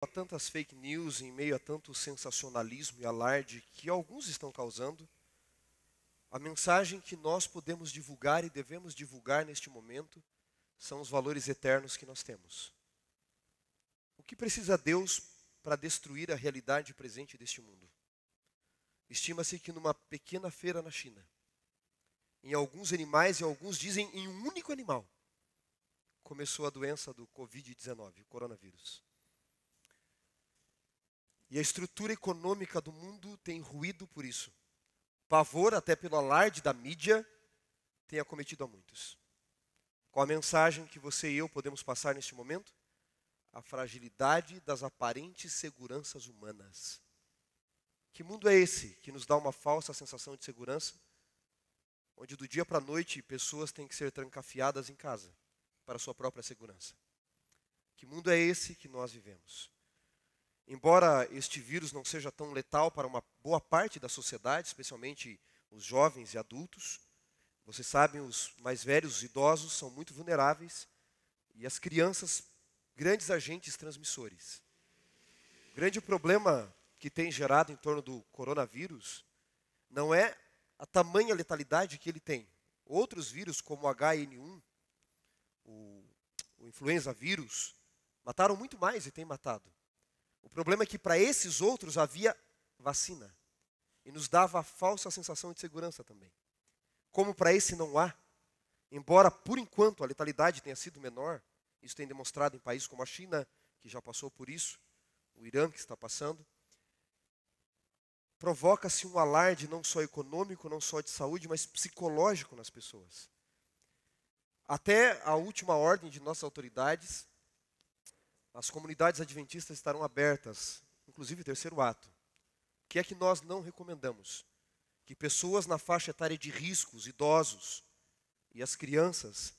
A tantas fake news, em meio a tanto sensacionalismo e alarde que alguns estão causando, a mensagem que nós podemos divulgar e devemos divulgar neste momento são os valores eternos que nós temos. O que precisa Deus para destruir a realidade presente deste mundo? Estima-se que numa pequena feira na China, em alguns animais, e alguns dizem em um único animal, começou a doença do Covid-19, o coronavírus. E a estrutura econômica do mundo tem ruído por isso. Pavor, até pelo alarde da mídia, tem acometido a muitos. Qual a mensagem que você e eu podemos passar neste momento? A fragilidade das aparentes seguranças humanas. Que mundo é esse que nos dá uma falsa sensação de segurança, onde do dia para a noite pessoas têm que ser trancafiadas em casa para a sua própria segurança? Que mundo é esse que nós vivemos? Embora este vírus não seja tão letal para uma boa parte da sociedade, especialmente os jovens e adultos, vocês sabem, os mais velhos, os idosos, são muito vulneráveis, e as crianças, grandes agentes transmissores. O grande problema que tem gerado em torno do coronavírus não é a tamanha letalidade que ele tem. Outros vírus, como o H1N1, o influenza vírus, mataram muito mais e têm matado. O problema é que para esses outros havia vacina e nos dava a falsa sensação de segurança também. Como para esse não há, embora por enquanto a letalidade tenha sido menor, isso tem demonstrado em países como a China, que já passou por isso, o Irã que está passando, provoca-se um alarde não só econômico, não só de saúde, mas psicológico nas pessoas. Até a última ordem de nossas autoridades, as comunidades adventistas estarão abertas, inclusive o terceiro ato. O que é que nós não recomendamos? Que pessoas na faixa etária de risco, os idosos e as crianças,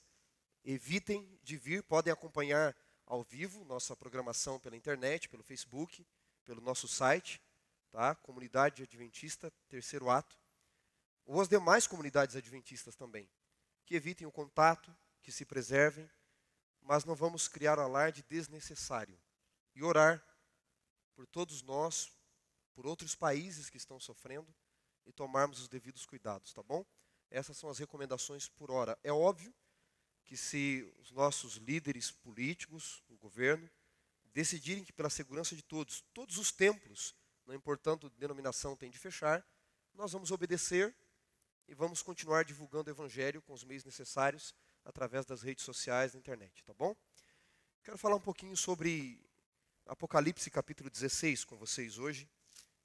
evitem de vir, podem acompanhar ao vivo nossa programação pela internet, pelo Facebook, pelo nosso site, tá? Comunidade Adventista, terceiro ato, ou as demais comunidades adventistas também, que evitem o contato, que se preservem, mas não vamos criar um alarde desnecessário. E orar por todos nós, por outros países que estão sofrendo, e tomarmos os devidos cuidados, tá bom? Essas são as recomendações por hora. É óbvio que se os nossos líderes políticos, o governo, decidirem que pela segurança de todos, todos os templos, não importando a denominação, têm de fechar, nós vamos obedecer e vamos continuar divulgando o Evangelho com os meios necessários através das redes sociais, da internet, tá bom? Quero falar um pouquinho sobre Apocalipse capítulo 16 com vocês hoje,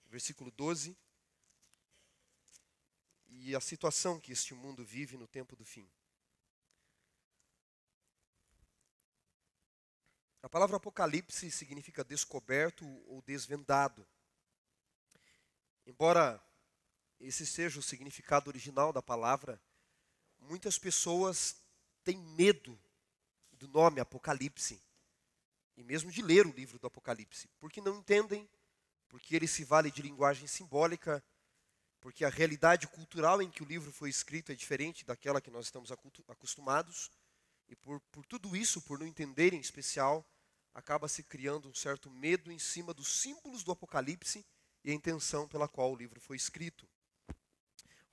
versículo 12, e a situação que este mundo vive no tempo do fim. A palavra Apocalipse significa descoberto ou desvendado. Embora esse seja o significado original da palavra, muitas pessoas têm medo do nome Apocalipse, e mesmo de ler o livro do Apocalipse, porque não entendem, porque ele se vale de linguagem simbólica, porque a realidade cultural em que o livro foi escrito é diferente daquela que nós estamos acostumados, e por tudo isso, por não entenderem em especial, acaba se criando um certo medo em cima dos símbolos do Apocalipse e a intenção pela qual o livro foi escrito.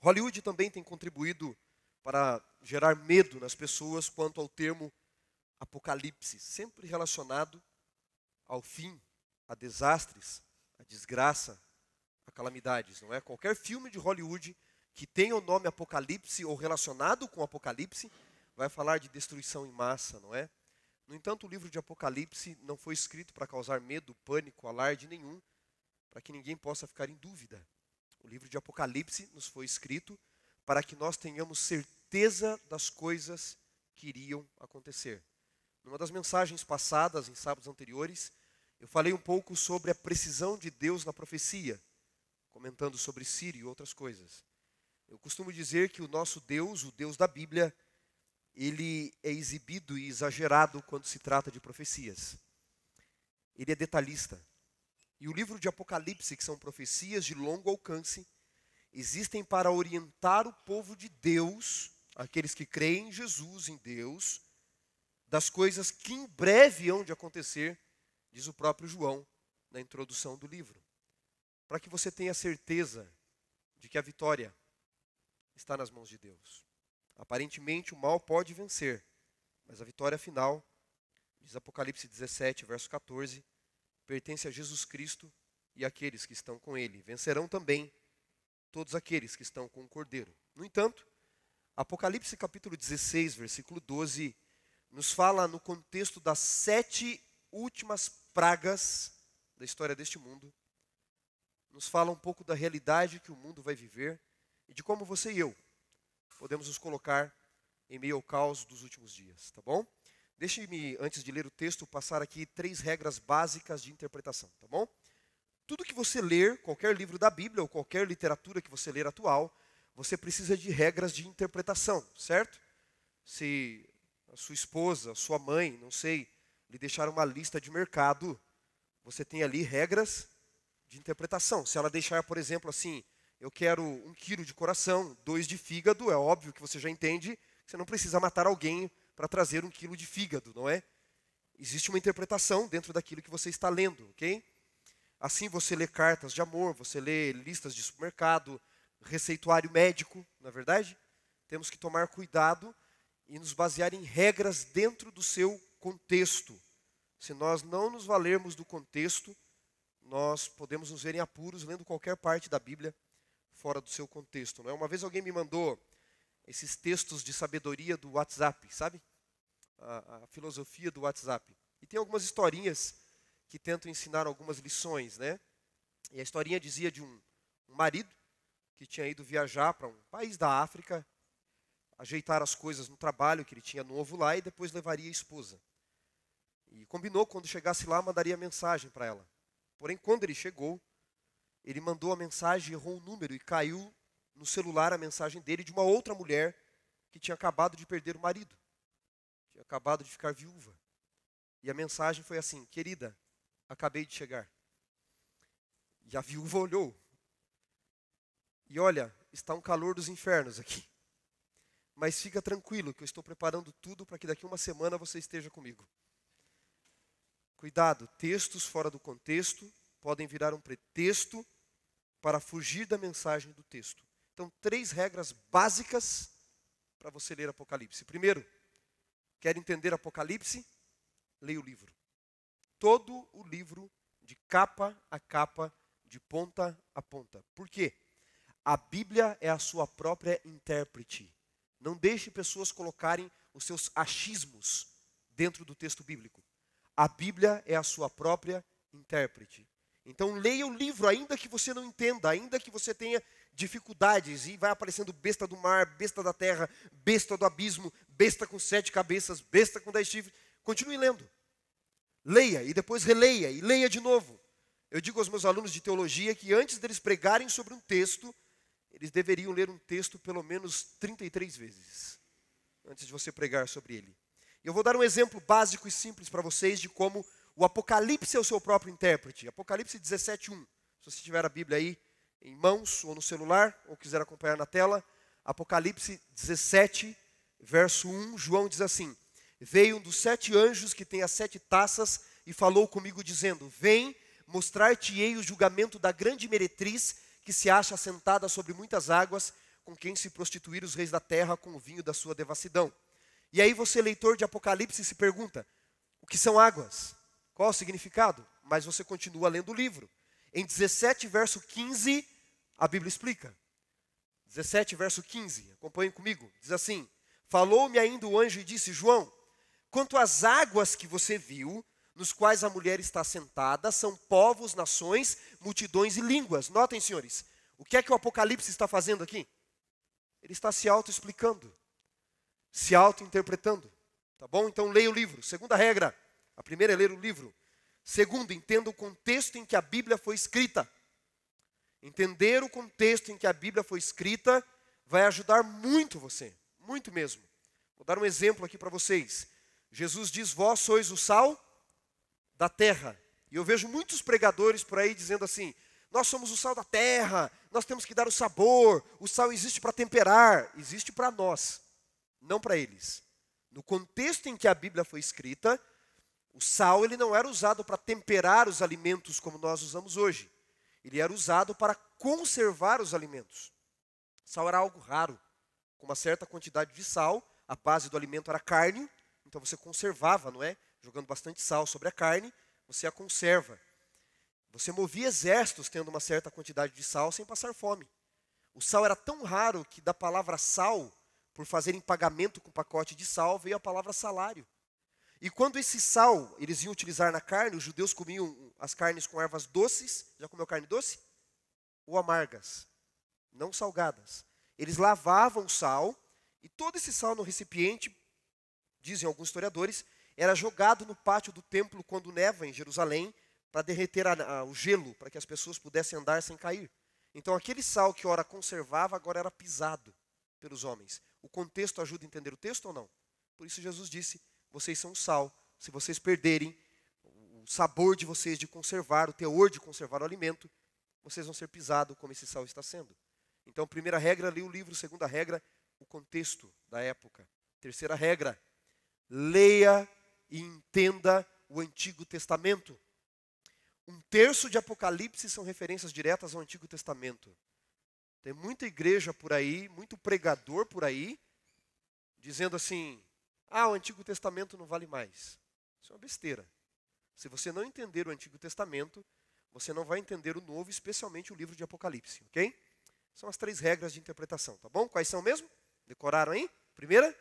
Hollywood também tem contribuído para gerar medo nas pessoas quanto ao termo Apocalipse, sempre relacionado ao fim, a desastres, a desgraça, a calamidades, não é? Qualquer filme de Hollywood que tenha o nome Apocalipse ou relacionado com Apocalipse vai falar de destruição em massa, não é? No entanto, o livro de Apocalipse não foi escrito para causar medo, pânico, alarde nenhum, para que ninguém possa ficar em dúvida. O livro de Apocalipse nos foi escrito para que nós tenhamos certeza das coisas que iriam acontecer. Numa das mensagens passadas, em sábados anteriores, eu falei um pouco sobre a precisão de Deus na profecia, comentando sobre Sírio e outras coisas. Eu costumo dizer que o nosso Deus, o Deus da Bíblia, ele é exibido e exagerado quando se trata de profecias. Ele é detalhista. E o livro de Apocalipse, que são profecias de longo alcance, existem para orientar o povo de Deus, aqueles que creem em Jesus, em Deus, das coisas que em breve hão de acontecer, diz o próprio João, na introdução do livro, para que você tenha certeza de que a vitória está nas mãos de Deus. Aparentemente o mal pode vencer, mas a vitória final, diz Apocalipse 17, verso 14, pertence a Jesus Cristo e àqueles que estão com ele. Vencerão também todos aqueles que estão com o Cordeiro. No entanto, Apocalipse capítulo 16, versículo 12, nos fala no contexto das 7 últimas pragas da história deste mundo. Nos fala um pouco da realidade que o mundo vai viver e de como você e eu podemos nos colocar em meio ao caos dos últimos dias, tá bom? Deixe-me, antes de ler o texto, passar aqui 3 regras básicas de interpretação, tá bom? Tudo que você ler, qualquer livro da Bíblia ou qualquer literatura que você ler atual, você precisa de regras de interpretação, certo? Se a sua esposa, a sua mãe, não sei, lhe deixar uma lista de mercado, você tem ali regras de interpretação. Se ela deixar, por exemplo, assim, eu quero 1 quilo de coração, 2 de fígado, é óbvio que você já entende que você não precisa matar alguém para trazer 1 quilo de fígado, não é? Existe uma interpretação dentro daquilo que você está lendo, ok? Assim você lê cartas de amor, você lê listas de supermercado, receituário médico, não é verdade? Temos que tomar cuidado e nos basear em regras dentro do seu contexto. Se nós não nos valermos do contexto, nós podemos nos ver em apuros lendo qualquer parte da Bíblia fora do seu contexto, não é? Uma vez alguém me mandou esses textos de sabedoria do WhatsApp, sabe? A filosofia do WhatsApp. E tem algumas historinhas que tentam ensinar algumas lições, né? E a historinha dizia de um marido que tinha ido viajar para um país da África, ajeitar as coisas no trabalho que ele tinha novo lá e depois levaria a esposa. E combinou, quando chegasse lá, mandaria mensagem para ela. Porém, quando ele chegou, ele mandou a mensagem, errou o número e caiu no celular a mensagem dele de uma outra mulher que tinha acabado de perder o marido. Tinha acabado de ficar viúva. E a mensagem foi assim: querida, acabei de chegar. E a viúva olhou. E olha, está um calor dos infernos aqui. Mas fica tranquilo que eu estou preparando tudo para que daqui a uma semana você esteja comigo. Cuidado, textos fora do contexto podem virar um pretexto para fugir da mensagem do texto. Então, 3 regras básicas para você ler Apocalipse. Primeiro, quer entender Apocalipse? Leia o livro. Todo o livro, de capa a capa, de ponta a ponta. Por quê? A Bíblia é a sua própria intérprete. Não deixe pessoas colocarem os seus achismos dentro do texto bíblico. A Bíblia é a sua própria intérprete. Então leia o livro, ainda que você não entenda, ainda que você tenha dificuldades, e vai aparecendo besta do mar, besta da terra, besta do abismo, besta com 7 cabeças, besta com 10 chifres. Continue lendo. Leia e depois releia e leia de novo. Eu digo aos meus alunos de teologia que antes deles pregarem sobre um texto, eles deveriam ler um texto pelo menos 33 vezes, antes de você pregar sobre ele. Eu vou dar um exemplo básico e simples para vocês de como o Apocalipse é o seu próprio intérprete. Apocalipse 17:1. Se você tiver a Bíblia aí em mãos ou no celular, ou quiser acompanhar na tela, Apocalipse 17, verso 1, João diz assim: veio um dos 7 anjos que tem as 7 taças e falou comigo dizendo: vem, mostrar-te-ei o julgamento da grande meretriz que se acha assentada sobre muitas águas, com quem se prostituíram os reis da terra com o vinho da sua devassidão. E aí você, leitor de Apocalipse, se pergunta: o que são águas? Qual o significado? Mas você continua lendo o livro. Em 17, verso 15, a Bíblia explica. 17, verso 15, acompanhem comigo. Diz assim: falou-me ainda o anjo e disse: João, quanto às águas que você viu, nos quais a mulher está sentada, são povos, nações, multidões e línguas. Notem, senhores, o que é que o Apocalipse está fazendo aqui? Ele está se auto-explicando, se auto-interpretando. Tá bom? Então leia o livro. Segunda regra. A primeira é ler o livro. Segundo, entenda o contexto em que a Bíblia foi escrita. Entender o contexto em que a Bíblia foi escrita vai ajudar muito você. Muito mesmo. Vou dar um exemplo aqui para vocês. Jesus diz: vós sois o sal da terra. E eu vejo muitos pregadores por aí dizendo assim: nós somos o sal da terra, nós temos que dar o sabor, o sal existe para temperar. Existe para nós, não para eles. No contexto em que a Bíblia foi escrita, O sal ele não era usado para temperar os alimentos como nós usamos hoje. Ele era usado para conservar os alimentos. Sal era algo raro. Com uma certa quantidade de sal, a base do alimento era carne, então você conservava, não é? Jogando bastante sal sobre a carne, você a conserva. Você movia exércitos tendo uma certa quantidade de sal sem passar fome. O sal era tão raro que da palavra sal, por fazerem pagamento com pacote de sal, veio a palavra salário. E quando esse sal eles iam utilizar na carne, os judeus comiam as carnes com ervas doces. Já comeu carne doce? Ou amargas, não salgadas. Eles lavavam o sal e todo esse sal no recipiente, dizem alguns historiadores, era jogado no pátio do templo quando neva em Jerusalém para derreter o gelo, para que as pessoas pudessem andar sem cair. Então aquele sal que ora conservava, agora era pisado pelos homens. O contexto ajuda a entender o texto ou não? Por isso Jesus disse, vocês são o sal. Se vocês perderem o sabor de vocês de conservar, o teor de conservar o alimento, vocês vão ser pisados como esse sal está sendo. Então, primeira regra, leia o livro. Segunda regra, o contexto da época. Terceira regra, leia e entenda o Antigo Testamento. 1/3 de Apocalipse são referências diretas ao Antigo Testamento. Tem muita igreja por aí, muito pregador por aí, dizendo assim, o Antigo Testamento não vale mais. Isso é uma besteira. Se você não entender o Antigo Testamento, você não vai entender o Novo, especialmente o livro de Apocalipse, ok? São as 3 regras de interpretação, tá bom? Quais são mesmo? Decoraram aí? Primeira,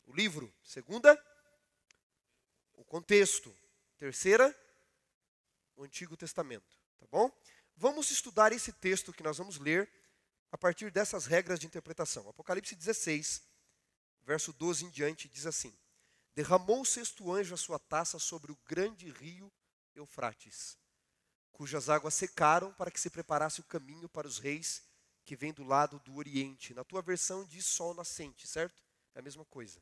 o livro. Segunda, o contexto. Terceira, o Antigo Testamento, tá bom? Vamos estudar esse texto que nós vamos ler a partir dessas regras de interpretação. Apocalipse 16, verso 12 em diante, diz assim: derramou o 6º anjo a sua taça sobre o grande rio Eufrates, cujas águas secaram para que se preparasse o caminho para os reis que vêm do lado do Oriente. Na tua versão diz sol nascente, certo? É a mesma coisa.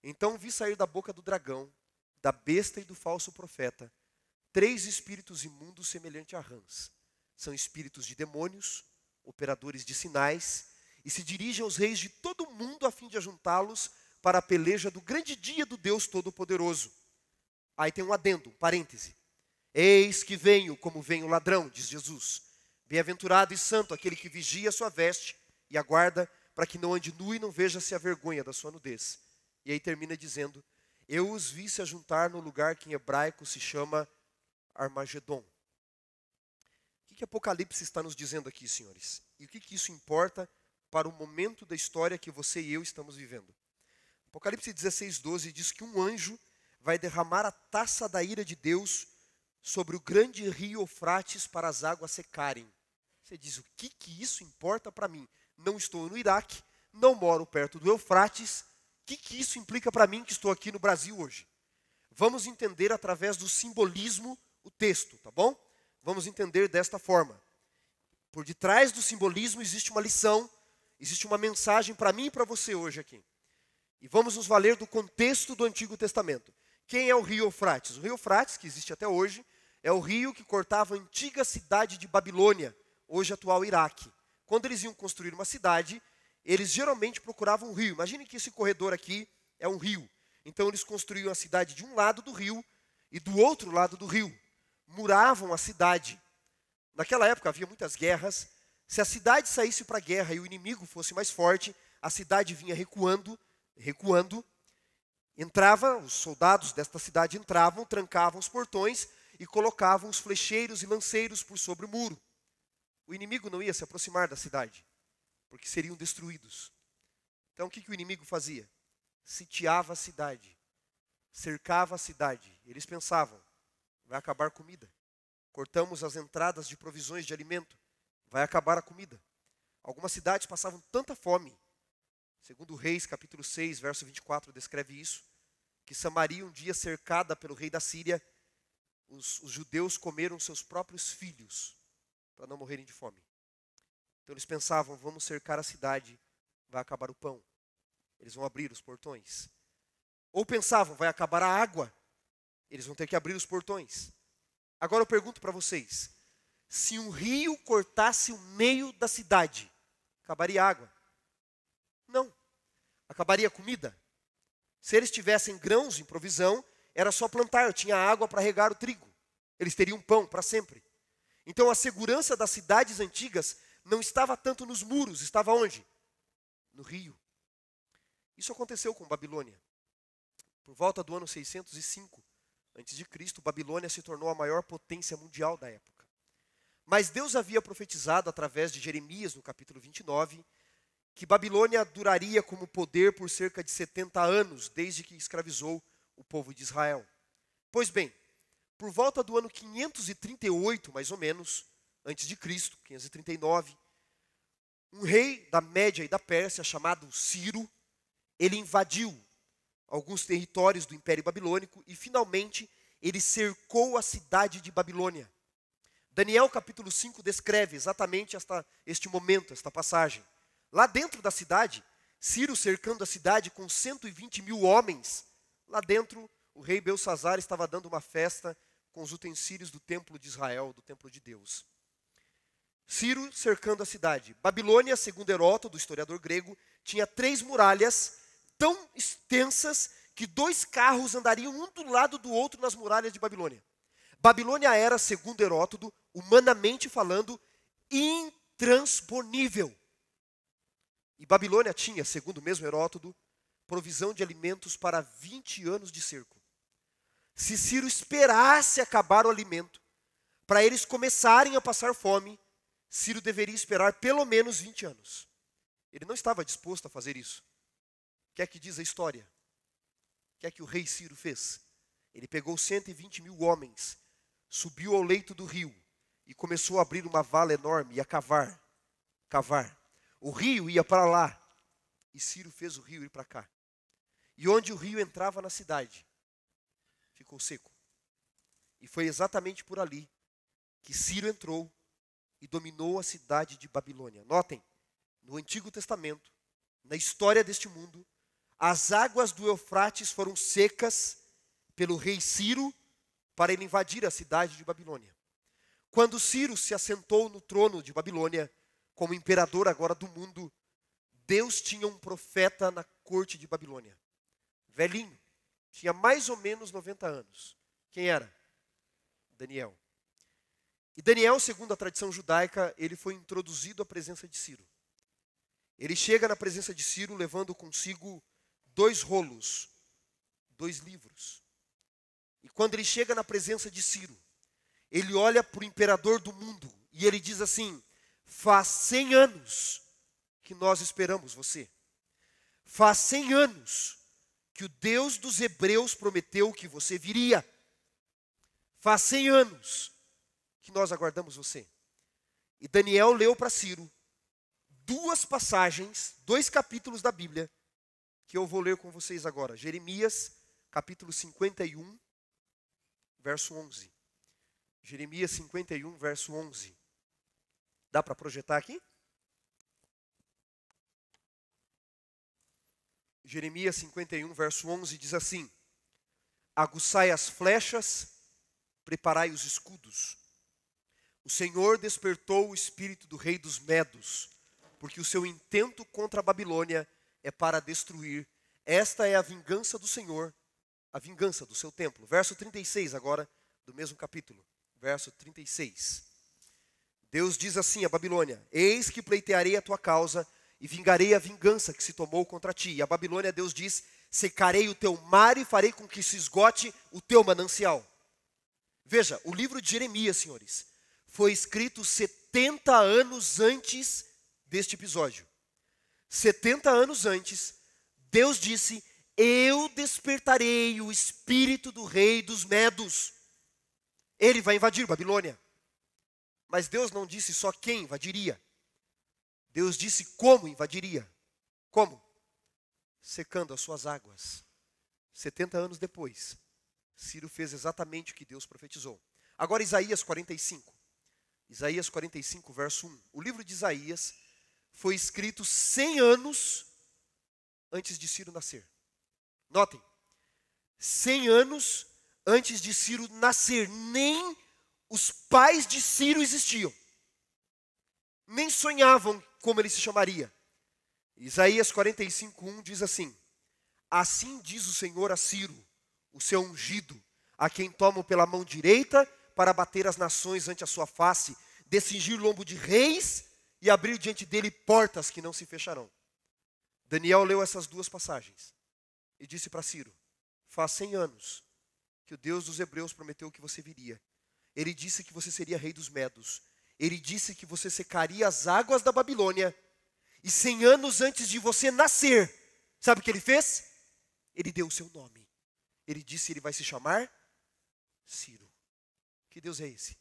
Então vi sair da boca do dragão, da besta e do falso profeta, 3 espíritos imundos semelhante a rãs. São espíritos de demônios, operadores de sinais, e se dirigem aos reis de todo o mundo a fim de ajuntá-los para a peleja do grande dia do Deus Todo-Poderoso. Aí tem um adendo, um parêntese. Eis que venho como vem o ladrão, diz Jesus. Bem-aventurado e santo aquele que vigia a sua veste e aguarda para que não ande nu e não veja-se a vergonha da sua nudez. E aí termina dizendo, eu os vi se ajuntar no lugar que em hebraico se chama Armagedon. O que Apocalipse está nos dizendo aqui, senhores? E o que isso importa para o momento da história que você e eu estamos vivendo? Apocalipse 16, 12 diz que um anjo vai derramar a taça da ira de Deus sobre o grande rio Eufrates para as águas secarem. Você diz, o que isso importa para mim? Não estou no Iraque, não moro perto do Eufrates. O que isso implica para mim que estou aqui no Brasil hoje? Vamos entender através do simbolismo o texto, tá bom? Vamos entender desta forma. Por detrás do simbolismo existe uma lição, existe uma mensagem para mim e para você hoje aqui. E vamos nos valer do contexto do Antigo Testamento. Quem é o rio Eufrates? O rio Eufrates, que existe até hoje, é o rio que cortava a antiga cidade de Babilônia, hoje atual Iraque. Quando eles iam construir uma cidade, eles geralmente procuravam um rio. Imagine que esse corredor aqui é um rio. Então eles construíam a cidade de um lado do rio e do outro lado do rio. Muravam a cidade. Naquela época havia muitas guerras. Se a cidade saísse para a guerra e o inimigo fosse mais forte, a cidade vinha recuando. Os soldados desta cidade entravam, trancavam os portões e colocavam os flecheiros e lanceiros por sobre o muro. O inimigo não ia se aproximar da cidade, porque seriam destruídos. Então o que o inimigo fazia? Sitiava a cidade, cercava a cidade. Eles pensavam, vai acabar a comida. Cortamos as entradas de provisões de alimento, vai acabar a comida. Algumas cidades passavam tanta fome, segundo Reis, capítulo 6, verso 24, descreve isso, que Samaria, um dia cercada pelo rei da Síria, os judeus comeram seus próprios filhos, para não morrerem de fome. Então eles pensavam, vamos cercar a cidade, vai acabar o pão. Eles vão abrir os portões. Ou pensavam, vai acabar a água, eles vão ter que abrir os portões. Agora eu pergunto para vocês, se um rio cortasse o meio da cidade, acabaria a água? Não. Acabaria a comida? Se eles tivessem grãos em provisão, era só plantar, tinha água para regar o trigo. Eles teriam pão para sempre. Então a segurança das cidades antigas não estava tanto nos muros, estava onde? No rio. Isso aconteceu com Babilônia. Por volta do ano 605 a.C., Babilônia se tornou a maior potência mundial da época. Mas Deus havia profetizado através de Jeremias, no capítulo 29, que Babilônia duraria como poder por cerca de 70 anos, desde que escravizou o povo de Israel. Pois bem, por volta do ano 538, mais ou menos, antes de Cristo, 539, um rei da Média e da Pérsia, chamado Ciro, ele invadiu alguns territórios do Império Babilônico e, finalmente, ele cercou a cidade de Babilônia. Daniel, capítulo 5, descreve exatamente este momento, esta passagem. Lá dentro da cidade, Ciro cercando a cidade com 120 mil homens. Lá dentro, o rei Belsassar estava dando uma festa com os utensílios do templo de Israel, do templo de Deus. Ciro cercando a cidade. Babilônia, segundo Heródoto, do historiador grego, tinha 3 muralhas tão extensas que 2 carros andariam um do lado do outro nas muralhas de Babilônia. Babilônia era, segundo Heródoto, humanamente falando, intransponível. E Babilônia tinha, segundo o mesmo Heródoto, provisão de alimentos para 20 anos de cerco. Se Ciro esperasse acabar o alimento, para eles começarem a passar fome, Ciro deveria esperar pelo menos 20 anos. Ele não estava disposto a fazer isso. O que é que diz a história? O que é que o rei Ciro fez? Ele pegou 120 mil homens, subiu ao leito do rio e começou a abrir uma vala enorme e a cavar. O rio ia para lá e Ciro fez o rio ir para cá. E onde o rio entrava na cidade, ficou seco. E foi exatamente por ali que Ciro entrou e dominou a cidade de Babilônia. Notem, no Antigo Testamento, na história deste mundo, as águas do Eufrates foram secas pelo rei Ciro para ele invadir a cidade de Babilônia. Quando Ciro se assentou no trono de Babilônia, como imperador agora do mundo, Deus tinha um profeta na corte de Babilônia. Velhinho, tinha mais ou menos 90 anos. Quem era? Daniel. E Daniel, segundo a tradição judaica, ele foi introduzido à presença de Ciro. Ele chega na presença de Ciro levando consigo 2 rolos, 2 livros. E quando ele chega na presença de Ciro, ele olha para o imperador do mundo e ele diz assim: faz 100 anos que nós esperamos você. Faz 100 anos que o Deus dos hebreus prometeu que você viria. Faz 100 anos que nós aguardamos você. E Daniel leu para Ciro 2 passagens, 2 capítulos da Bíblia, que eu vou ler com vocês agora. Jeremias, capítulo 51, verso 11. Jeremias 51, verso 11. Dá para projetar aqui? Jeremias 51, verso 11 diz assim: aguçai as flechas, preparai os escudos. O Senhor despertou o espírito do rei dos Medos, porque o seu intento contra a Babilônia é para destruir. Esta é a vingança do Senhor, a vingança do seu templo. Verso 36 agora, do mesmo capítulo. Verso 36. Deus diz assim a Babilônia: eis que pleitearei a tua causa e vingarei a vingança que se tomou contra ti. E a Babilônia, Deus diz: secarei o teu mar e farei com que se esgote o teu manancial. Veja, o livro de Jeremias, senhores, foi escrito 70 anos antes deste episódio. 70 anos antes, Deus disse: eu despertarei o espírito do rei dos Medos. Ele vai invadir Babilônia. Mas Deus não disse só quem invadiria. Deus disse como invadiria. Como? Secando as suas águas. 70 anos depois, Ciro fez exatamente o que Deus profetizou. Agora Isaías 45. Isaías 45, verso 1. O livro de Isaías foi escrito 100 anos antes de Ciro nascer. Notem, 100 anos antes de Ciro nascer. Nem os pais de Ciro existiam. Nem sonhavam como ele se chamaria. Isaías 45, 1 diz assim: assim diz o Senhor a Ciro, o seu ungido, a quem tomo pela mão direita para bater as nações ante a sua face, descingir o lombo de reis e abrir diante dele portas que não se fecharão. Daniel leu essas duas passagens e disse para Ciro: faz 100 anos que o Deus dos hebreus prometeu que você viria. Ele disse que você seria rei dos medos. Ele disse que você secaria as águas da Babilônia. E 100 anos antes de você nascer, sabe o que ele fez? Ele deu o seu nome. Ele disse que ele vai se chamar Ciro. Que Deus é esse?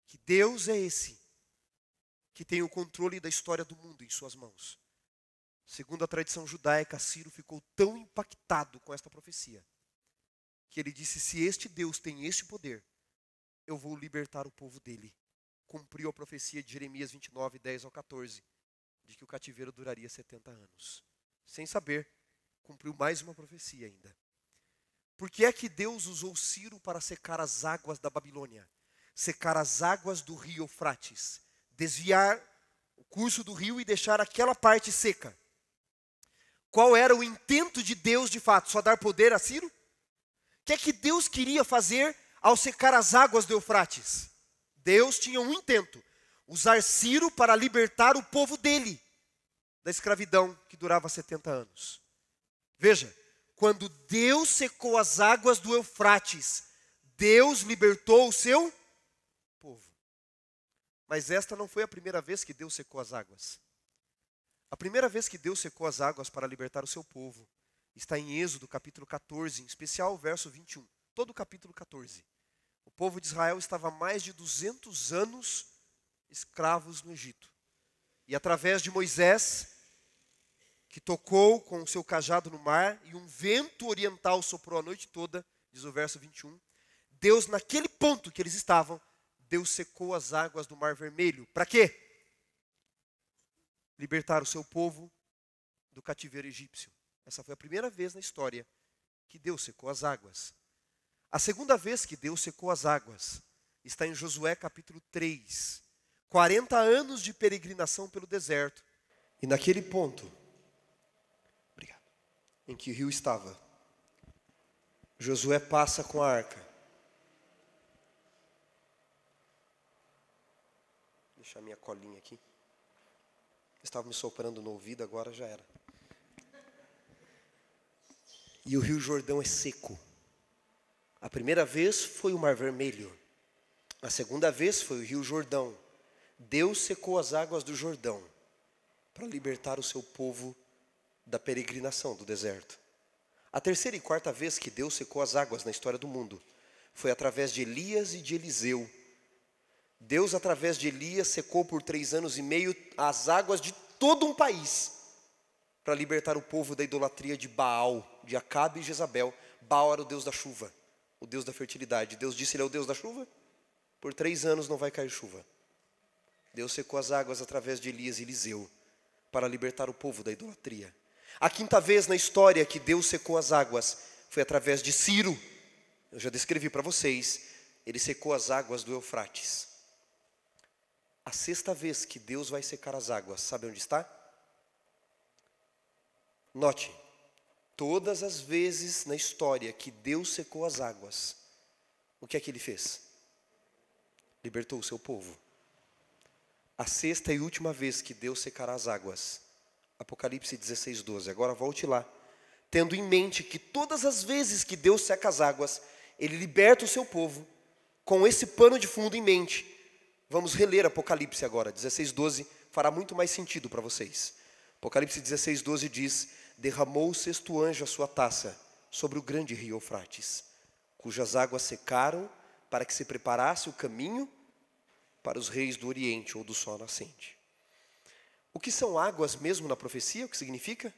Que Deus é esse que tem o controle da história do mundo em suas mãos? Segundo a tradição judaica, Ciro ficou tão impactado com esta profecia que ele disse: se este Deus tem este poder, eu vou libertar o povo dele. Cumpriu a profecia de Jeremias 29, 10 ao 14, de que o cativeiro duraria 70 anos. Sem saber, cumpriu mais uma profecia ainda. Por que é que Deus usou Ciro para secar as águas da Babilônia? Secar as águas do rio Eufrates, desviar o curso do rio e deixar aquela parte seca. Qual era o intento de Deus de fato? Só dar poder a Ciro? O que é que Deus queria fazer ao secar as águas do Eufrates? Deus tinha um intento: usar Ciro para libertar o povo dele da escravidão que durava 70 anos. Veja, quando Deus secou as águas do Eufrates, Deus libertou o seu povo. Mas esta não foi a primeira vez que Deus secou as águas. A primeira vez que Deus secou as águas para libertar o seu povo está em Êxodo capítulo 14, em especial o verso 21. Todo o capítulo 14. O povo de Israel estava há mais de 200 anos escravos no Egito. E através de Moisés, que tocou com o seu cajado no mar, e um vento oriental soprou a noite toda, diz o verso 21, Deus, naquele ponto que eles estavam, Deus secou as águas do Mar Vermelho. Para quê? Libertar o seu povo do cativeiro egípcio. Essa foi a primeira vez na história que Deus secou as águas. A segunda vez que Deus secou as águas está em Josué capítulo 3. 40 anos de peregrinação pelo deserto. E naquele ponto, em que o rio estava, Josué passa com a arca. Vou deixar minha colinha aqui. Estava me soprando no ouvido, agora já era. E o rio Jordão é seco. A primeira vez foi o Mar Vermelho. A segunda vez foi o rio Jordão. Deus secou as águas do Jordão para libertar o seu povo da peregrinação do deserto. A terceira e quarta vez que Deus secou as águas na história do mundo foi através de Elias e de Eliseu. Deus, através de Elias, secou por 3 anos e meio as águas de todo um país para libertar o povo da idolatria de Baal, de Acabe e Jezabel. Baal era o Deus da chuva, o Deus da fertilidade. Deus disse: ele é o Deus da chuva? Por 3 anos não vai cair chuva. Deus secou as águas através de Elias e Eliseu para libertar o povo da idolatria. A quinta vez na história que Deus secou as águas foi através de Ciro. Eu já descrevi para vocês. Ele secou as águas do Eufrates. A sexta vez que Deus vai secar as águas, sabe onde está? Note, todas as vezes na história que Deus secou as águas, o que é que ele fez? Libertou o seu povo. A sexta e última vez que Deus secará as águas, Apocalipse 16, 12. Agora volte lá, tendo em mente que todas as vezes que Deus seca as águas, Ele liberta o seu povo. Com esse pano de fundo em mente, vamos reler Apocalipse agora, 16, 12, fará muito mais sentido para vocês. Apocalipse 16, 12 diz: derramou o sexto anjo a sua taça sobre o grande rio Eufrates, cujas águas secaram para que se preparasse o caminho para os reis do Oriente ou do sol nascente. O que são águas mesmo na profecia? O que significa?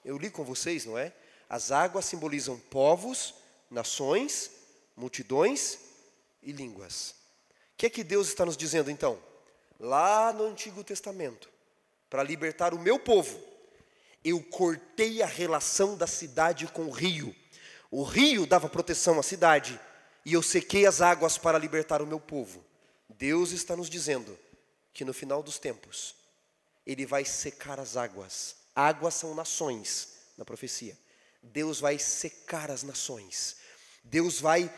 Eu li com vocês, não é? As águas simbolizam povos, nações, multidões e línguas. O que é que Deus está nos dizendo então? Lá no Antigo Testamento, para libertar o meu povo, eu cortei a relação da cidade com o rio. O rio dava proteção à cidade e eu sequei as águas para libertar o meu povo. Deus está nos dizendo que no final dos tempos, Ele vai secar as águas. Águas são nações na profecia. Deus vai secar as nações. Deus vai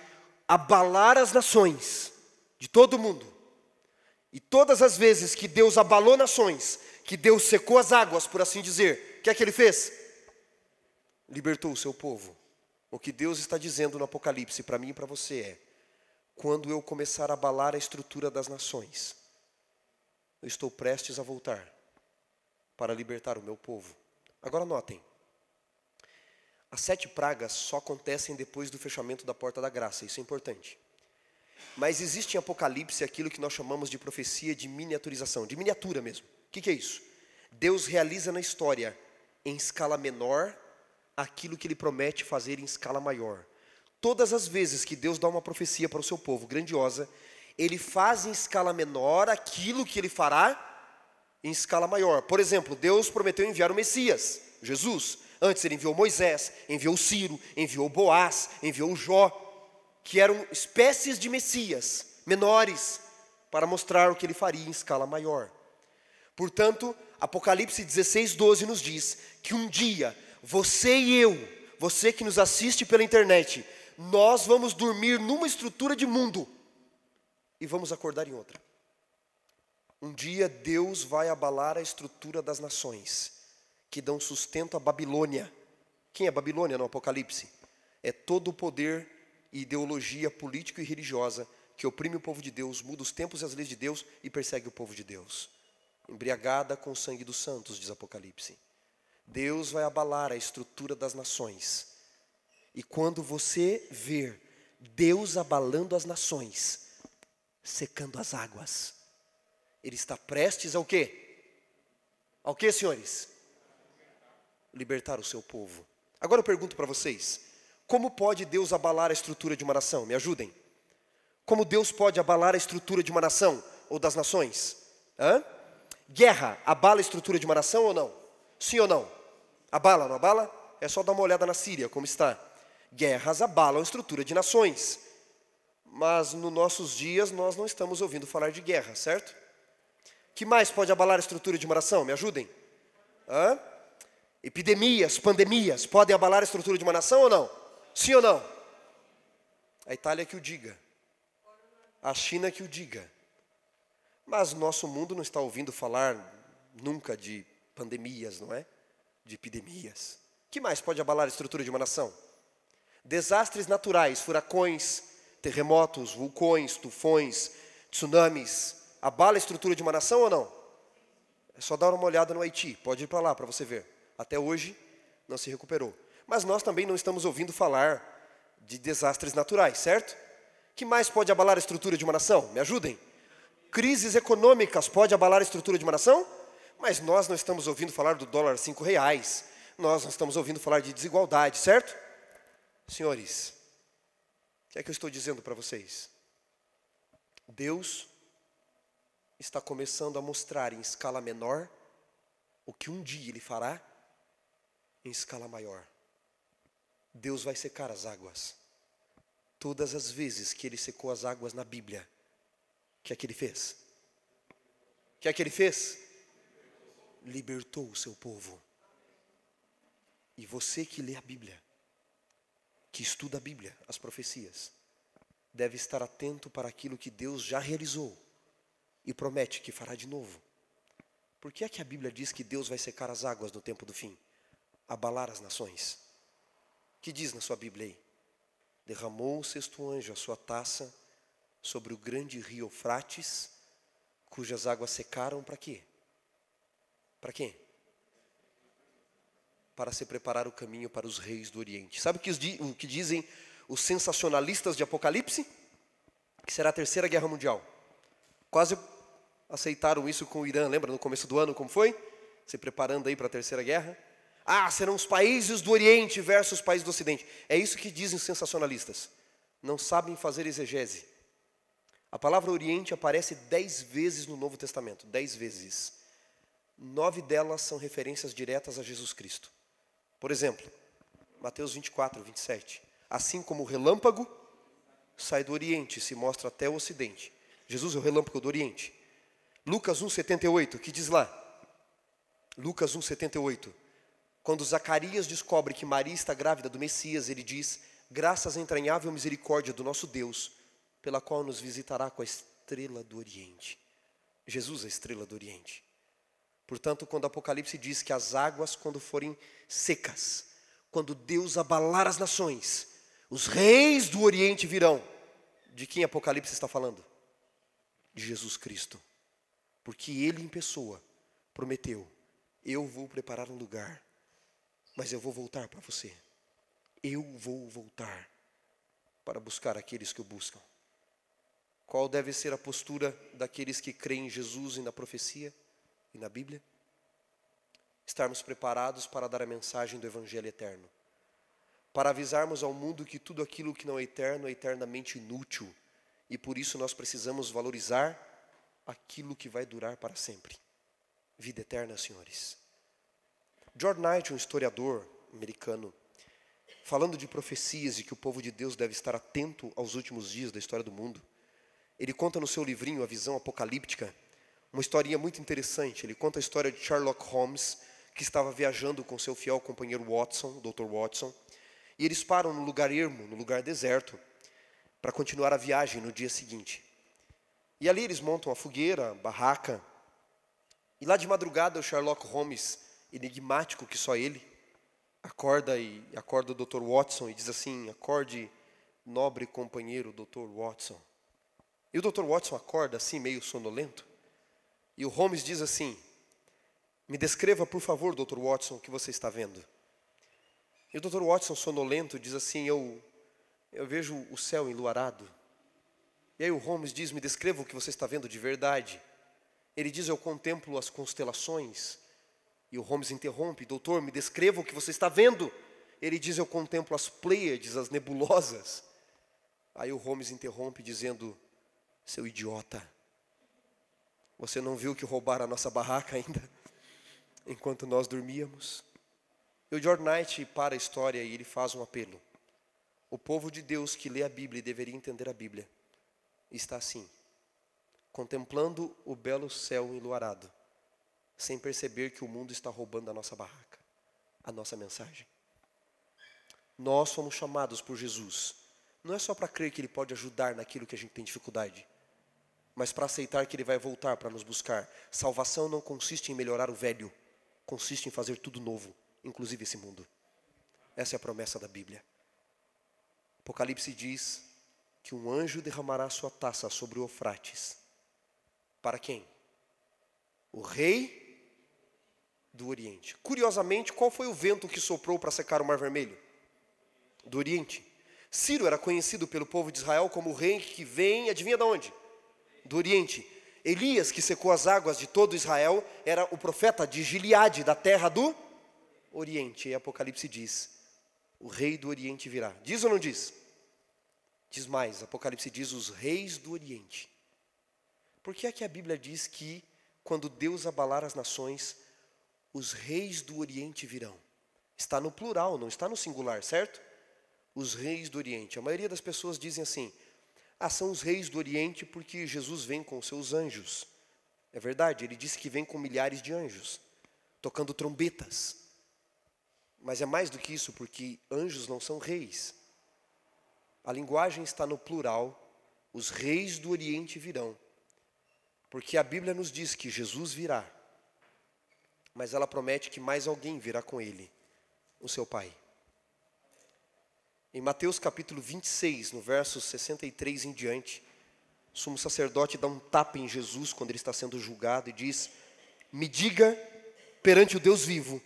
abalar as nações de todo mundo. E todas as vezes que Deus abalou nações, que Deus secou as águas, por assim dizer, o que é que Ele fez? Libertou o seu povo. O que Deus está dizendo no Apocalipse para mim e para você é: quando eu começar a abalar a estrutura das nações, eu estou prestes a voltar para libertar o meu povo. Agora notem, as 7 pragas só acontecem depois do fechamento da porta da graça, isso é importante. Mas existe em Apocalipse aquilo que nós chamamos de profecia de miniaturização, de miniatura mesmo. O que é isso? Deus realiza na história, em escala menor, aquilo que Ele promete fazer em escala maior. Todas as vezes que Deus dá uma profecia para o seu povo, grandiosa, Ele faz em escala menor aquilo que Ele fará em escala maior. Por exemplo, Deus prometeu enviar o Messias, Jesus. Antes Ele enviou Moisés, enviou Ciro, enviou Boaz, enviou Jó, que eram espécies de Messias, menores, para mostrar o que Ele faria em escala maior. Portanto, Apocalipse 16:12 nos diz que um dia, você e eu, você que nos assiste pela internet, nós vamos dormir numa estrutura de mundo e vamos acordar em outra. Um dia Deus vai abalar a estrutura das nações que dão sustento à Babilônia. Quem é Babilônia no Apocalipse? É todo o poder e ideologia política e religiosa que oprime o povo de Deus, muda os tempos e as leis de Deus e persegue o povo de Deus. Embriagada com o sangue dos santos, diz Apocalipse. Deus vai abalar a estrutura das nações. E quando você ver Deus abalando as nações, secando as águas, Ele está prestes ao quê? Ao quê, senhores? Libertar o seu povo. Agora eu pergunto para vocês, como pode Deus abalar a estrutura de uma nação? Me ajudem. Como Deus pode abalar a estrutura de uma nação ou das nações? Guerra abala a estrutura de uma nação ou não? Sim ou não? Abala, não abala? É só dar uma olhada na Síria, como está. Guerras abalam a estrutura de nações. Mas nos nossos dias nós não estamos ouvindo falar de guerra, certo? Que mais pode abalar a estrutura de uma nação? Me ajudem. Epidemias, pandemias, podem abalar a estrutura de uma nação ou não? Sim ou não? A Itália que o diga. A China que o diga. Mas o nosso mundo não está ouvindo falar nunca de pandemias, não é? De epidemias. O que mais pode abalar a estrutura de uma nação? Desastres naturais, furacões, terremotos, vulcões, tufões, tsunamis. Abala a estrutura de uma nação ou não? É só dar uma olhada no Haiti, pode ir para lá para você ver. Até hoje não se recuperou. Mas nós também não estamos ouvindo falar de desastres naturais, certo? O que mais pode abalar a estrutura de uma nação? Me ajudem. Crises econômicas pode abalar a estrutura de uma nação? Mas nós não estamos ouvindo falar do dólar a R$5. Nós não estamos ouvindo falar de desigualdade, certo? Senhores, o que é que eu estou dizendo para vocês? Deus está começando a mostrar em escala menor o que um dia Ele fará em escala maior. Deus vai secar as águas. Todas as vezes que Ele secou as águas na Bíblia, o que é que Ele fez? O que é que Ele fez? Libertou o seu povo. E você que lê a Bíblia, que estuda a Bíblia, as profecias, deve estar atento para aquilo que Deus já realizou e promete que fará de novo. Por que é que a Bíblia diz que Deus vai secar as águas no tempo do fim? Abalar as nações. O que diz na sua Bíblia aí? Derramou o sexto anjo a sua taça sobre o grande rio Eufrates, cujas águas secaram para quê? Para quê? Para se preparar o caminho para os reis do Oriente. Sabe o que dizem os sensacionalistas de Apocalipse? Que será a terceira guerra mundial. Quase aceitaram isso com o Irã, lembra no começo do ano como foi? Se preparando aí para a terceira guerra. Serão os países do Oriente versus os países do Ocidente. É isso que dizem os sensacionalistas. Não sabem fazer exegese. A palavra Oriente aparece 10 vezes no Novo Testamento. 10 vezes. 9 delas são referências diretas a Jesus Cristo. Por exemplo, Mateus 24, 27. Assim como o relâmpago sai do Oriente e se mostra até o Ocidente. Jesus é o relâmpago do Oriente. Lucas 1, 78, que diz lá? Lucas 1, 78. Quando Zacarias descobre que Maria está grávida do Messias, ele diz: graças à entranhável misericórdia do nosso Deus, pela qual nos visitará com a estrela do Oriente. Jesus é a estrela do Oriente. Portanto, quando o Apocalipse diz que as águas, quando forem secas, quando Deus abalar as nações, os reis do Oriente virão. De quem Apocalipse está falando? De Jesus Cristo. Porque Ele em pessoa prometeu: eu vou preparar um lugar, mas eu vou voltar para você. Eu vou voltar para buscar aqueles que o buscam. Qual deve ser a postura daqueles que creem em Jesus e na profecia e na Bíblia? Estarmos preparados para dar a mensagem do Evangelho eterno. Para avisarmos ao mundo que tudo aquilo que não é eterno é eternamente inútil. E por isso nós precisamos valorizar aquilo que vai durar para sempre. Vida eterna, senhores. George Knight, um historiador americano, falando de profecias e que o povo de Deus deve estar atento aos últimos dias da história do mundo, ele conta no seu livrinho A Visão Apocalíptica uma historinha muito interessante. Ele conta a história de Sherlock Holmes, que estava viajando com seu fiel companheiro Watson, Dr. Watson, e eles param no lugar ermo, no lugar deserto, para continuar a viagem no dia seguinte. E ali eles montam a fogueira, a barraca, e lá de madrugada o Sherlock Holmes, enigmático que só ele, acorda o Dr. Watson e diz assim: acorde, nobre companheiro Dr. Watson. E o Dr. Watson acorda assim, meio sonolento, e o Holmes diz assim: me descreva, por favor, Dr. Watson, o que você está vendo. E o Dr. Watson, sonolento, diz assim: eu vejo o céu enluarado. E aí o Holmes diz: me descreva o que você está vendo de verdade. Ele diz: eu contemplo as constelações. E o Holmes interrompe: doutor, me descreva o que você está vendo. Ele diz: eu contemplo as Pleiades, as nebulosas. Aí o Holmes interrompe dizendo: seu idiota, você não viu que roubaram a nossa barraca ainda, enquanto nós dormíamos? E o George Knight para a história e ele faz um apelo. O povo de Deus que lê a Bíblia e deveria entender a Bíblia, está assim, contemplando o belo céu enluarado, sem perceber que o mundo está roubando a nossa barraca, a nossa mensagem. Nós fomos chamados por Jesus, não é só para crer que Ele pode ajudar naquilo que a gente tem dificuldade, mas para aceitar que Ele vai voltar para nos buscar. Salvação não consiste em melhorar o velho, consiste em fazer tudo novo, inclusive esse mundo. Essa é a promessa da Bíblia. Apocalipse diz que um anjo derramará sua taça sobre o Eufrates. Para quem? O rei do Oriente. Curiosamente, qual foi o vento que soprou para secar o Mar Vermelho? Do Oriente. Ciro era conhecido pelo povo de Israel como o rei que vem, adivinha de onde? Do Oriente. Elias, que secou as águas de todo Israel, era o profeta de Gileade, da terra do Oriente. E Apocalipse diz: o rei do Oriente virá. Diz ou não diz? Diz mais, Apocalipse diz: os reis do Oriente. Por que é que a Bíblia diz que quando Deus abalar as nações, os reis do Oriente virão? Está no plural, não está no singular, certo? Os reis do Oriente. A maioria das pessoas dizem assim: são os reis do Oriente porque Jesus vem com os seus anjos. É verdade, ele disse que vem com milhares de anjos, tocando trombetas. Mas é mais do que isso, porque anjos não são reis. A linguagem está no plural, os reis do Oriente virão. Porque a Bíblia nos diz que Jesus virá, mas ela promete que mais alguém virá com ele, o seu Pai. Em Mateus capítulo 26, no verso 63 em diante, o sumo sacerdote dá um tapa em Jesus quando ele está sendo julgado e diz: me diga perante o Deus vivo,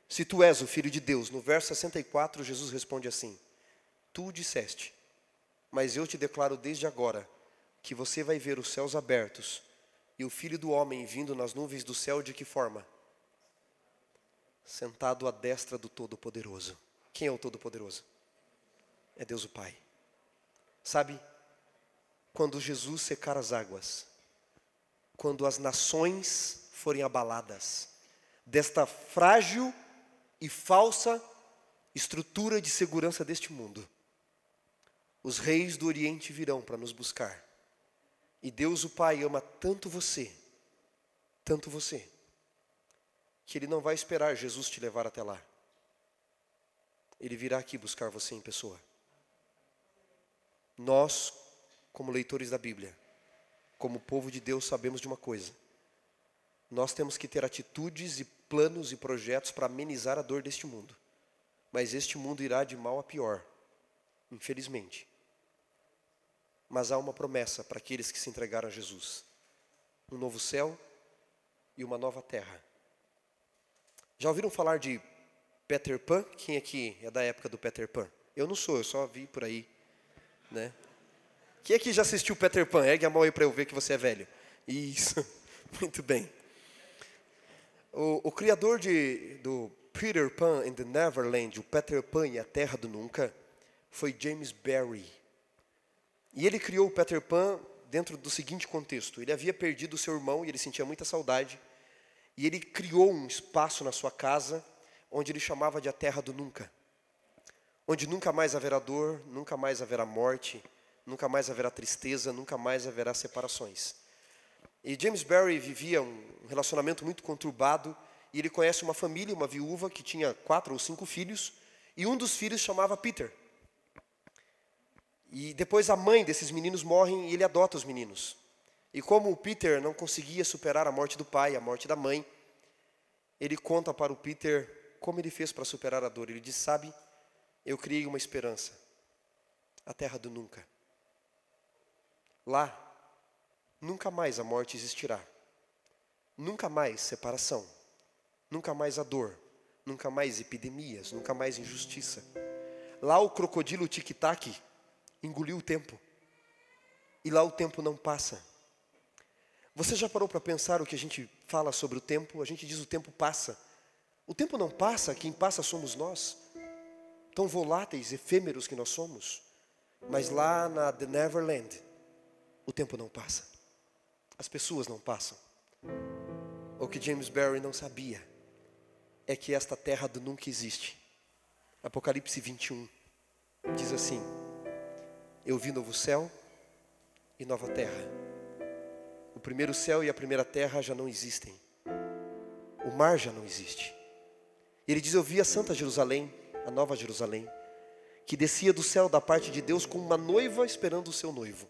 se tu és o Filho de Deus. No verso 64, Jesus responde assim: tu o disseste, mas eu te declaro desde agora que você vai ver os céus abertos e o Filho do Homem vindo nas nuvens do céu. De que forma? Sentado à destra do Todo-Poderoso. Quem é o Todo-Poderoso? É Deus o Pai. Sabe, quando Jesus secar as águas, quando as nações forem abaladas desta frágil e falsa estrutura de segurança deste mundo, os reis do Oriente virão para nos buscar. E Deus o Pai ama tanto você, que Ele não vai esperar Jesus te levar até lá. Ele virá aqui buscar você em pessoa. Nós, como leitores da Bíblia, como povo de Deus, sabemos de uma coisa. Nós temos que ter atitudes e planos e projetos para amenizar a dor deste mundo. Mas este mundo irá de mal a pior, infelizmente. Mas há uma promessa para aqueles que se entregaram a Jesus. Um novo céu e uma nova terra. Já ouviram falar de Peter Pan? Quem aqui é da época do Peter Pan? Eu não sou, eu só vi por aí, né? Quem aqui já assistiu Peter Pan? Ergue a mão aí para eu ver que você é velho. Isso, muito bem. O criador do Peter Pan and the Neverland, o Peter Pan e a Terra do Nunca, foi James Barrie. E ele criou o Peter Pan dentro do seguinte contexto. Ele havia perdido o seu irmão e ele sentia muita saudade. E ele criou um espaço na sua casa, onde ele chamava de a Terra do Nunca. Onde nunca mais haverá dor, nunca mais haverá morte, nunca mais haverá tristeza, nunca mais haverá separações. E James Barrie vivia um relacionamento muito conturbado, e ele conhece uma família, uma viúva, que tinha 4 ou 5 filhos, e um dos filhos chamava Peter. E depois a mãe desses meninos morre e ele adota os meninos. E como o Peter não conseguia superar a morte do pai, a morte da mãe, ele conta para o Peter como ele fez para superar a dor. Ele diz, sabe, eu criei uma esperança, a Terra do Nunca. Lá, nunca mais a morte existirá. Nunca mais separação. Nunca mais a dor. Nunca mais epidemias. Nunca mais injustiça. Lá o crocodilo tic-tac engoliu o tempo. E lá o tempo não passa. Você já parou para pensar o que a gente fala sobre o tempo? A gente diz o tempo passa. O tempo não passa, quem passa somos nós. Tão voláteis, efêmeros que nós somos. Mas lá na The Neverland, o tempo não passa. As pessoas não passam. O que James Barrie não sabia é que esta terra do nunca existe. Apocalipse 21 diz assim: eu vi novo céu e nova terra. O primeiro céu e a primeira terra já não existem. O mar já não existe. Ele diz, eu vi a Santa Jerusalém, a Nova Jerusalém, que descia do céu da parte de Deus como uma noiva esperando o seu noivo.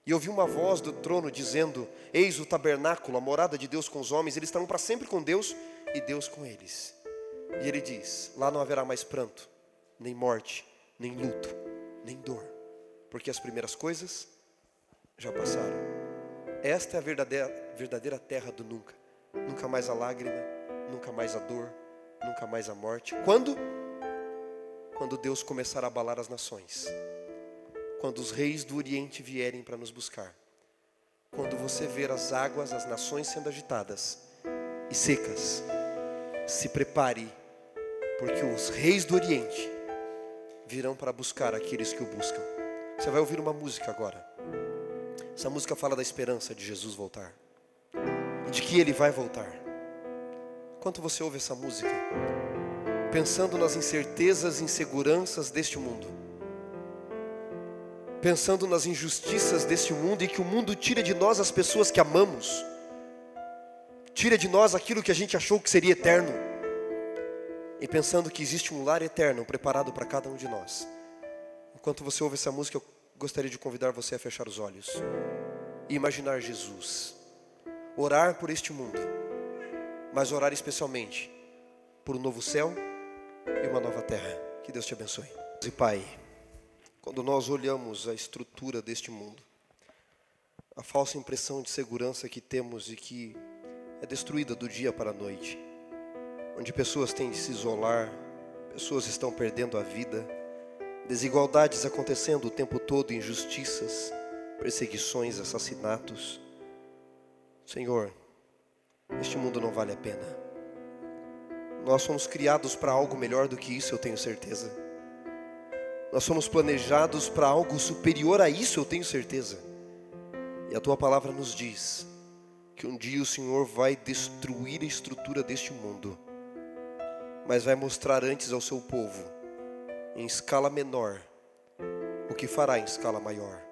E ouvi uma voz do trono dizendo, eis o tabernáculo, a morada de Deus com os homens, eles estarão para sempre com Deus e Deus com eles. E ele diz, lá não haverá mais pranto, nem morte, nem luto, nem dor, porque as primeiras coisas já passaram. Esta é a verdadeira terra do nunca. Nunca mais a lágrima, nunca mais a dor, nunca mais a morte. Quando? Quando Deus começar a abalar as nações. Quando os reis do Oriente vierem para nos buscar. Quando você ver as águas, as nações sendo agitadas e secas, se prepare, porque os reis do Oriente virão para buscar aqueles que o buscam. Você vai ouvir uma música agora. Essa música fala da esperança de Jesus voltar. E de que Ele vai voltar. Enquanto você ouve essa música, pensando nas incertezas e inseguranças deste mundo, pensando nas injustiças deste mundo e que o mundo tira de nós as pessoas que amamos, tira de nós aquilo que a gente achou que seria eterno, e pensando que existe um lar eterno preparado para cada um de nós. Enquanto você ouve essa música, eu gostaria de convidar você a fechar os olhos e imaginar Jesus, orar por este mundo, mas orar especialmente por um novo céu e uma nova terra. Que Deus te abençoe. E Pai, quando nós olhamos a estrutura deste mundo, a falsa impressão de segurança que temos e que é destruída do dia para a noite, onde pessoas têm de se isolar, pessoas estão perdendo a vida, desigualdades acontecendo o tempo todo, injustiças, perseguições, assassinatos. Senhor, este mundo não vale a pena. Nós somos criados para algo melhor do que isso, eu tenho certeza. Nós somos planejados para algo superior a isso, eu tenho certeza. E a Tua palavra nos diz que um dia o Senhor vai destruir a estrutura deste mundo, mas vai mostrar antes ao seu povo, em escala menor, o que fará em escala maior.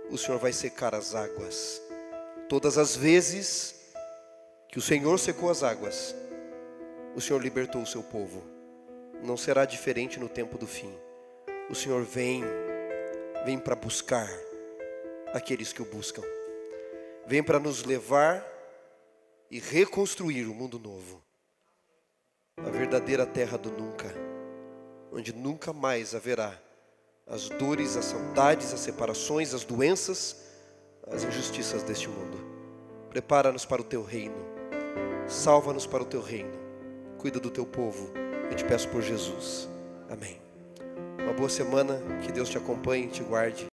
O Senhor vai secar as águas. Todas as vezes que o Senhor secou as águas, o Senhor libertou o seu povo. não será diferente no tempo do fim. O Senhor vem para buscar aqueles que o buscam. Vem para nos levar e reconstruir o mundo novo. A verdadeira terra do nunca, onde nunca mais haverá as dores, as saudades, as separações, as doenças, as injustiças deste mundo. Prepara-nos para o teu reino. Salva-nos para o teu reino. Cuida do teu povo. Eu te peço por Jesus. Amém. Uma boa semana. Que Deus te acompanhe e te guarde.